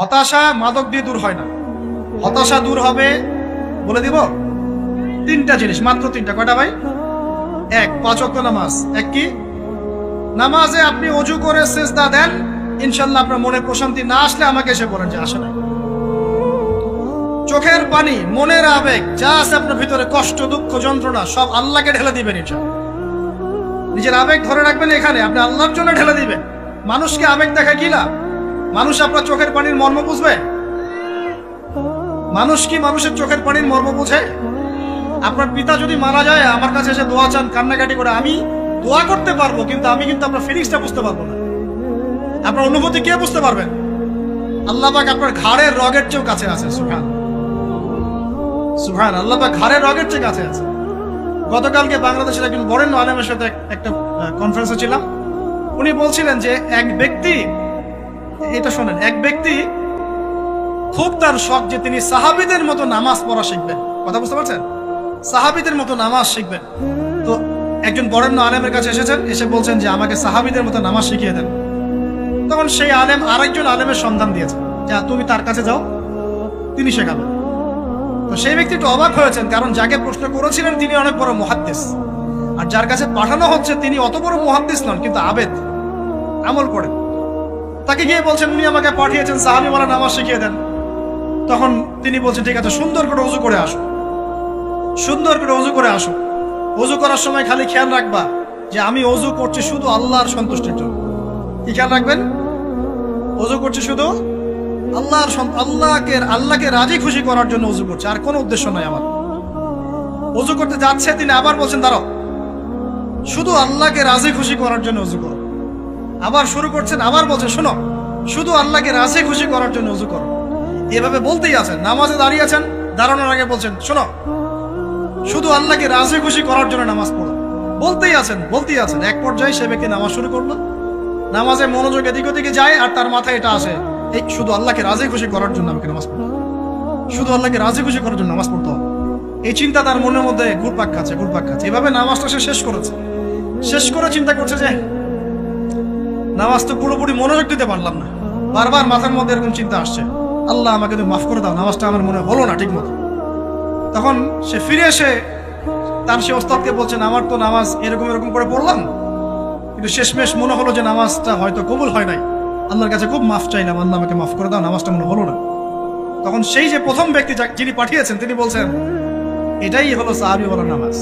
হতাশা মাদক দিয়ে দূর হয় না। হতাশা দূর হবে, বলে দিব, তিনটা জিনিস, মাত্র তিনটা। কয়টা ভাই? এক, 5 ওয়াক্ত নামাজ। এক কি? নামাজে আপনি অজু করে সিজদা দেন, ইনশাল্লাহ আপনার মনে প্রশান্তি না আসলে আমাকে এসে বলেন যে আসে নাই। চোখের পানি, মনের আবেগ যা আছে আপনার ভিতরে, কষ্ট, দুঃখ, যন্ত্রণা, সব আল্লাহকে ঢেলে দিবেন ইনশাল্লাহ। নিজের আবেগ ধরে রাখবেন এখানে, আপনি আল্লাহর জন্য ঢেলে দিবেন। মানুষকে আবেগ দেখা কি লাভ? মানুষ আপনার চোখের পানির মর্ম বুঝবে? মানুষ কি মানুষের চোখের পানির মর্ম বুঝে? আপনার পিতা যদি মারা যায়, আমার কাছে এসে দোয়া চান কান্নাকাটি করে, আমি দোয়া করতে পারবো, কিন্তু আমি কিন্তু আপনার ফিলিংসটা বুঝতে পারবো না। আপনার অনুভূতি কে বুঝতে পারবেন? আল্লাহ পাক আপনার ঘাড়ের রগের চেয়েও কাছে আছে। সুবহান সুবহান, আল্লাহ পাক ঘাড়ের রগের চেয়ে কাছে আছে। গতকালকে বাংলাদেশের একজন বরেণ্য আলেমের সাথে একটা কনফারেন্সে ছিলাম। উনি বলছিলেন যে এক ব্যক্তি, এটা শোনেন, এক ব্যক্তি খুব তার শখ যে তিনি সাহাবীদের মতো নামাজ পড়া শিখবেন। কথা বুঝতে পারছেন? সাহাবীদের মতো নামাজ শিখবেন। তো একজন বরেণ্য আলেমের কাছে এসেছেন, এসে বলছেন যে আমাকে সাহাবীদের মতো নামাজ শিখিয়ে দেন। তখন সেই আলেম আরেকজন আলেমের সন্ধান দিয়েছে, যা তুমি তার কাছে যাও, তিনি শেখাবেন। তো সেই ব্যক্তি একটু অবাক হয়েছেন, কারণ যাকে প্রশ্ন করেছিলেন তিনি অনেক বড় মুহাদ্দিস, আর যার কাছে পাঠানো হচ্ছে তিনি অত বড় মুহাদ্দিস নন, কিন্তু আবেদ, আমল করেন। তাকে গিয়ে বলছেন উনি আমাকে পাঠিয়েছেন সাহাবী ওয়ালা নামাজ শিখিয়ে দেন। তখন তিনি বলছেন ঠিক আছে, সুন্দর করে ওযু করে আসো, সুন্দর করে ওযু করে আসো। ওযু করার সময় খালি খেয়াল রাখবা যে আমি ওযু করছি শুধু আল্লাহর সন্তুষ্টির জন্য। কি খেয়াল রাখবেন? ওযু করছি শুধু আল্লাহকে রাজি খুশি করার জন্য ওযু করছে, আর কোনো উদ্দেশ্য নাই আমার। ওযু করতে যাচ্ছে, তিনি আবার বলছেন দাঁড়াও, শুধু আল্লাহকে রাজি খুশি করার জন্য ওযু করো। আবার শুরু করছেন, আবার বলছেন শোনো, শুধু আল্লাহকে রাজি খুশি করার জন্য ওযু করো। এভাবে বলতেই আছেন, নামাজে দাঁড়িয়ে আছেন, দাঁড়ানোর আগে বলছেন শোনো, শুধু আল্লাহকে রাজি খুশি করার জন্য নামাজ পড়ো। বলতেই আছেন, বলতেই আছেন। এক পর্যায়ে সে ব্যক্তি নামাজ শুরু করলো, নামাজে মনোযোগ এদিক ওদিকে যায়, আর তার মাথায় এটা আসে, এই শুধু আল্লাহকে রাজি খুশি করার জন্য আমাকে নামাজ পড়তে হবে, শুধু আল্লাহকে রাজি খুশি করার জন্য নামাজ পড়তে হবে। এই চিন্তা তার মনের মধ্যে ঘুরপাক খাচ্ছে, ঘুরপাক খাচ্ছে। এভাবে নামাজটা সে শেষ করেছে। শেষ করে চিন্তা করছে যে নামাজ তো পুরোপুরি মনোযোগ দিতে পারলাম না, বারবার মাথার মধ্যে এরকম চিন্তা আসছে, আল্লাহ আমাকে তুমি মাফ করে দাও, নামাজটা আমার মনে হলো না ঠিক মতো। তখন সে ফিরে এসে তার সে ওস্তাদকে বলছেন আমার তো নামাজ এরকম এরকম করে পড়লাম, কিন্তু শেষমেশ মনে হলো যে নামাজটা হয়তো কবুল হয় নাই, আল্লাহর কাছে খুব মাফ চাইলাম, আল্লাহ আমাকে মাফ করে দাও, নামাজটা মনে হলো না। তখন সেই যে প্রথম ব্যক্তি যিনি পাঠিয়েছেন তিনি বলছেন এটাই হলো সাহাবী ওয়ালা নামাজ।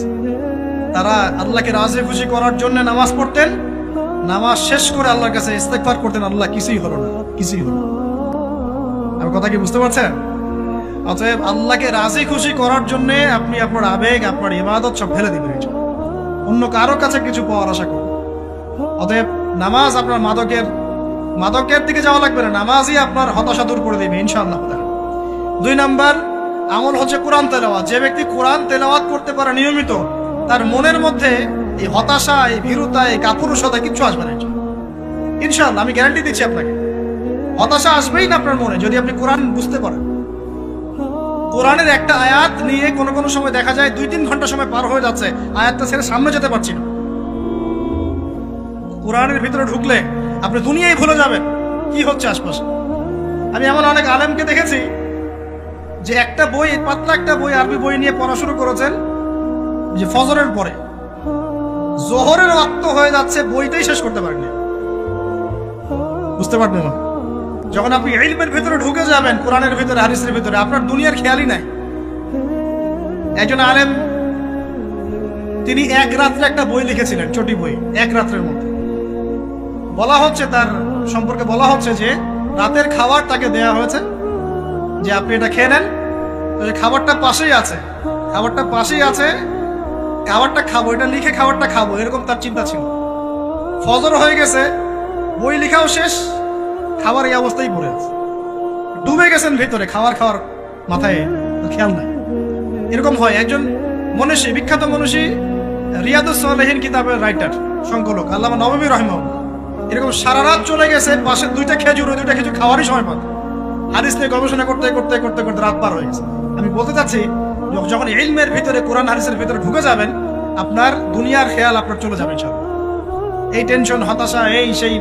তারা আল্লাহকে রাজি খুশি করার জন্য নামাজ পড়তেন, নামাজ শেষ করে আল্লাহর কাছে ইস্তেগফার করতেন, আল্লাহ কিছুই হলো না, কিছুই হলো না। আমার কথা কি বুঝতে পারছেন? অতএব আল্লাহকে রাজি খুশি করার জন্য আপনি আপনার আবেগ, আপনার ইবাদত সব ফেলে দিবেন, অন্য কারো কাছে কিছু পাওয়ার আশা করুন। অতএব নামাজ আপনার মাদকের দিকে যাওয়া লাগবে না, নামাজই আপনার হতাশা দূর করে দিবে ইনশাআল্লাহ। 2 নাম্বার আমল হচ্ছে কোরআন তেলাওয়াত। যে ব্যক্তি কোরআন তেলাওয়াত করতে পারে নিয়মিত, তার মনের মধ্যে এই হতাশা, এই ভীরুতা, এই কাপুরুষতা কিচ্ছু আসবে না ইনশাআল্লাহ। আমি গ্যারান্টি দিচ্ছি আপনাকে, হতাশা আসবেই না আপনার মনে যদি আপনি কোরআন বুঝতে পারেন। কোরআনের একটা আয়াত নিয়ে কোনো কোনো সময় দেখা যায় 2-3 ঘন্টা সময় পার হয়ে যাচ্ছে, আয়াতটা ছেড়ে সামনে যেতে পারছি না। কোরআনের ভিতরে ঢুকলে আপনি দুনিয়ায় ভুলে যাবেন কি হচ্ছে আশপাশে। আমি এমন অনেক আলেমকে দেখেছি যে একটা বই, পাতলা একটা বই, আরবি বই নিয়ে পড়া শুরু করেছেন, যে ফজরের পরে জোহরের ওয়াক্ত হয়ে যাচ্ছে, বইটাই শেষ করতে পারেননি। বুঝতে পারবেন না? যখন আপনি ইলমের ভিতরে ঢুকে যাবেন, কোরআনের ভিতরে, হাদিসের ভিতরে, আপনার দুনিয়ার খেয়ালই নাই। একজন আলেম তিনি এক রাত্রে একটা বই লিখেছিলেন, চটি বই, এক রাত্রের মধ্যে। বলা হচ্ছে তার সম্পর্কে বলা হচ্ছে যে রাতের খাবার তাকে দেয়া হয়েছে, যে আপনি এটা খেয়ে নেন। খাবারটা পাশেই আছে, খাবারটা পাশেই আছে, খাবারটা খাবো, এটা লিখে খাবারটা খাবো, এরকম তার চিন্তা ছিল। ফজর হয়ে গেছে, বই লেখাও শেষ, খাবার এই অবস্থায় পড়ে আছে, ডুবে গেছেন ভিতরে, খাওয়ার মাথায় খেয়াল নাই। এরকম হয়। একজন মনীষী, বিখ্যাত মনীষী, রিয়াদুস সালেহিন কিতাবের রাইটার, সংকলক আল্লামা নববী রাহিমাহুল্লাহ, এরকম সারা রাত চলে গেছে, পাশে 2টা খেজুর, ওই 2টা খেজুর খাওয়ারই সময় পান, হাদিস নিয়ে গবেষণা করতে করতে করতে করতে রাত পার হয়ে গেছে। আমি বলতে চাচ্ছি, যখন ইলমের ভিতরে, কোরআন হাদিসের ভিতরে ঢুকে যাবেন, আপনার দুনিয়ার খেয়াল আপনার চলে যাবে ইনশাআল্লাহ। এই টেনশন, হতাশা, এই সেই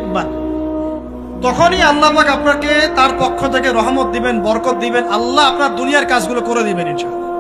তখনই আল্লাহ পাক আপনাকে তার পক্ষ থেকে রহমত দিবেন, বরকত দিবেন, আল্লাহ আপনার দুনিয়ার কাজগুলো করে দিবেন ইনশাআল্লাহ।